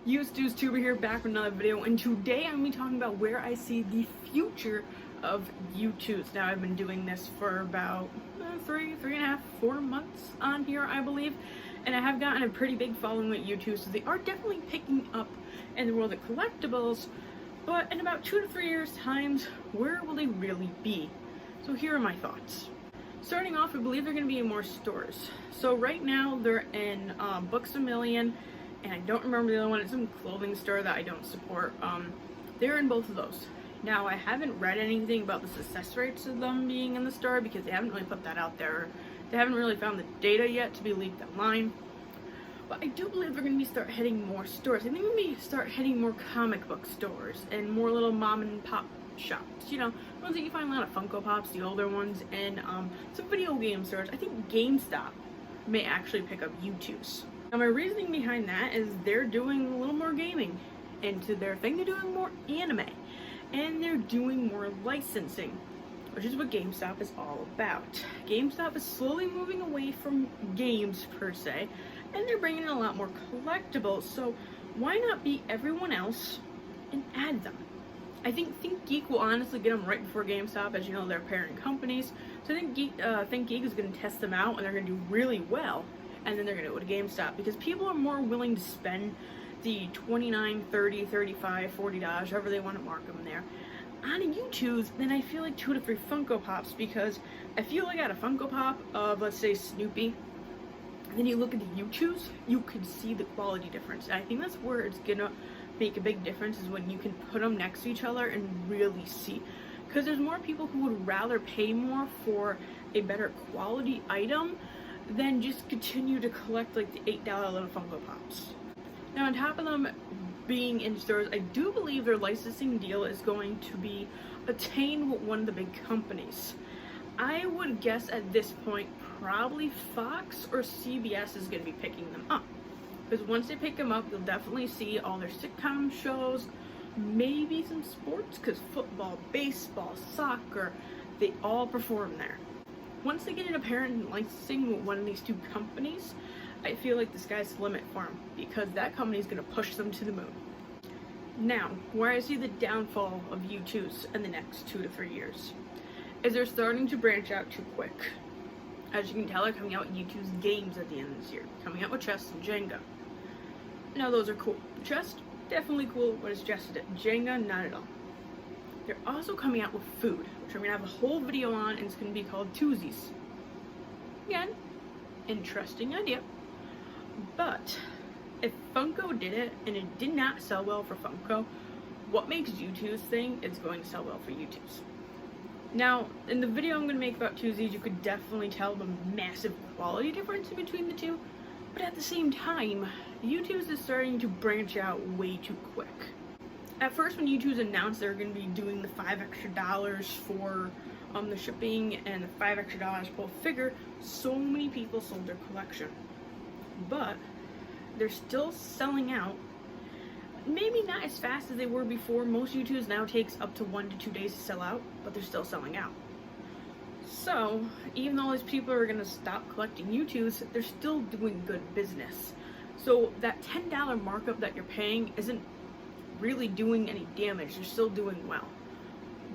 Youtooz tuber here, back with another video, and today I'm going to be talking about where I see the future of Youtooz. Now, I've been doing this for about 3.5, 4 months on here, I believe, and I have gotten a pretty big following with Youtooz, so they are definitely picking up in the world of collectibles, but in about 2 to 3 years' time, where will they really be? So here are my thoughts. Starting off, I believe they're going to be in more stores. So right now, they're in Books A Million, and I don't remember the other one. It's some clothing store that I don't support. They're in both of those. Now, I haven't read anything about the success rates of them being in the store because they haven't really put that out there. They haven't really found the data yet to be leaked online. But I do believe they're going to start hitting more stores. I think they're going to start hitting more comic book stores and more little mom and pop shops. You know, ones that you find a lot of Funko Pops, the older ones, and some video game stores. I think Gamestop may actually pick up Youtooz. Now, my reasoning behind that is they're doing a little more gaming into their thing. They're doing more anime, and they're doing more licensing, which is what GameStop is all about. GameStop is slowly moving away from games per se, and they're bringing in a lot more collectibles. So why not be everyone else and add them? I think ThinkGeek will honestly get them right before GameStop, as you know, they're parent companies. So I think ThinkGeek is going to test them out, and they're going to do really well. And then they're going to go to GameStop because people are more willing to spend the $29, $30, $35, $40, however they want to mark them there, on a Youtooz than I feel like 2 to 3 Funko Pops, because I feel like at a Funko Pop of, let's say, Snoopy, and then you look at the Youtooz, you can see the quality difference. And I think that's where it's going to make a big difference, is when you can put them next to each other and really see. Because there's more people who would rather pay more for a better quality item than just continue to collect like the $8 little Funko Pops. Now, on top of them being in stores, I do believe their licensing deal is going to be attained with one of the big companies. I would guess at this point probably Fox or CBS is going to be picking them up. Because once they pick them up, you'll definitely see all their sitcom shows, maybe some sports, because football, baseball, soccer, they all perform there. Once they get an apparent licensing with one of these 2 companies, I feel like the sky's the limit for them, because that company is going to push them to the moon. Now, where I see the downfall of Youtooz in the next 2 to 3 years is they're starting to branch out too quick. As you can tell, they're coming out with Youtooz games at the end of this year, coming out with chess and Jenga. Now, those are cool. Chess, definitely cool, but it's just Jenga, not at all. They're also coming out with food, which I'm going to have a whole video on, and it's going to be called Toozies. Again, interesting idea. But if Funko did it, and it did not sell well for Funko, what makes Youtooz think it's going to sell well for Youtooz? Now, in the video I'm going to make about Toozies, you could definitely tell the massive quality difference in between the 2. But at the same time, Youtooz is starting to branch out way too quick. At first, when Youtooz announced they were going to be doing the $5 extra for the shipping and the $5 extra per figure, so many people sold their collection. But they're still selling out. Maybe not as fast as they were before. Most Youtooz now takes up to 1 to 2 days to sell out, but they're still selling out. So, even though these people are going to stop collecting Youtooz, they're still doing good business. So that $10 markup that you're paying isn't really doing any damage. They're still doing well.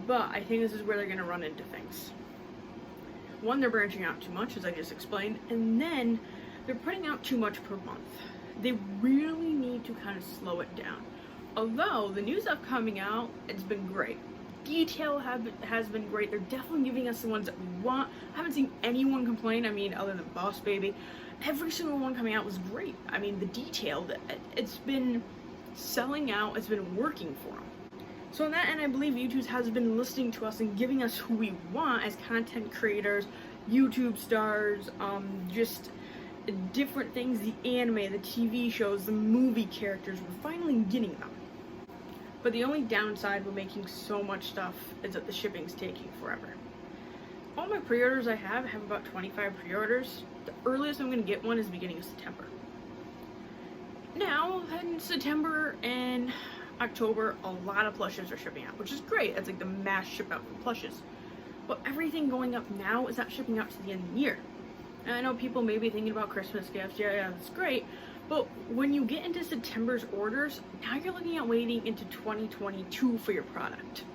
But I think this is where they're going to run into things. One, they're branching out too much, as I just explained, and then they're putting out too much per month. They really need to kind of slow it down. Although the new stuff coming out, it's been great. Detail has been great. They're definitely giving us the ones that we want. I haven't seen anyone complain, I mean, other than Boss Baby. Every single one coming out was great. I mean, the detail, it's been selling out, it's been working for them. So on that end, I believe Youtooz has been listening to us and giving us who we want as content creators, YouTube stars, just different things, the anime, the TV shows, the movie characters. We're finally getting them. But the only downside with making so much stuff is that the shipping's taking forever. All my pre-orders I have about 25 pre-orders. The earliest I'm going to get one is beginning of September. Now, in September and October, a lot of plushes are shipping out, which is great. It's like the mass ship out for plushes. But everything going up now is not shipping out to the end of the year. And I know people may be thinking about Christmas gifts. Yeah, that's great. But when you get into September's orders, now you're looking at waiting into 2022 for your product.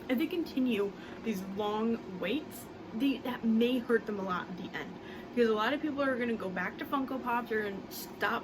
If they continue these long waits, that may hurt them a lot at the end, because a lot of people are going to go back to Funko Pops or and stop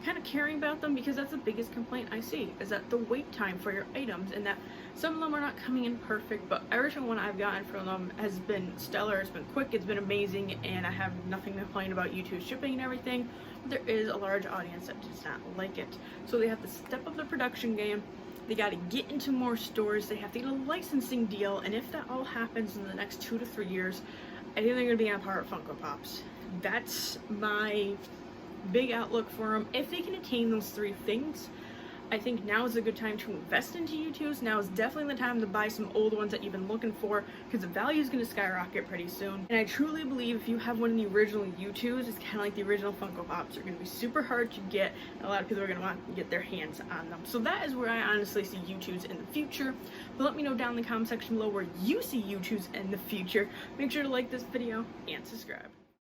kind of caring about them, because that's the biggest complaint I see, is that the wait time for your items, and that some of them are not coming in perfect, but every single one I've gotten from them has been stellar, it's been quick, it's been amazing, and I have nothing to complain about Youtooz shipping and everything. But there is a large audience that does not like it, so they have to step up their production game. They got to get into more stores, they have to get a licensing deal, and if that all happens in the next 2 to 3 years, I think they're going to be on par with Funko Pops. That's my big outlook for them. If they can attain those 3 things, I think now is a good time to invest into Youtooz. Now is definitely the time to buy some old ones that you've been looking for, because the value is going to skyrocket pretty soon. And I truly believe if you have one of the original Youtooz, it's kind of like the original Funko Pops. They're going to be super hard to get, and a lot of people are going to want to get their hands on them. So that is where I honestly see Youtooz in the future. But let me know down in the comment section below where you see Youtooz in the future. Make sure to like this video and subscribe.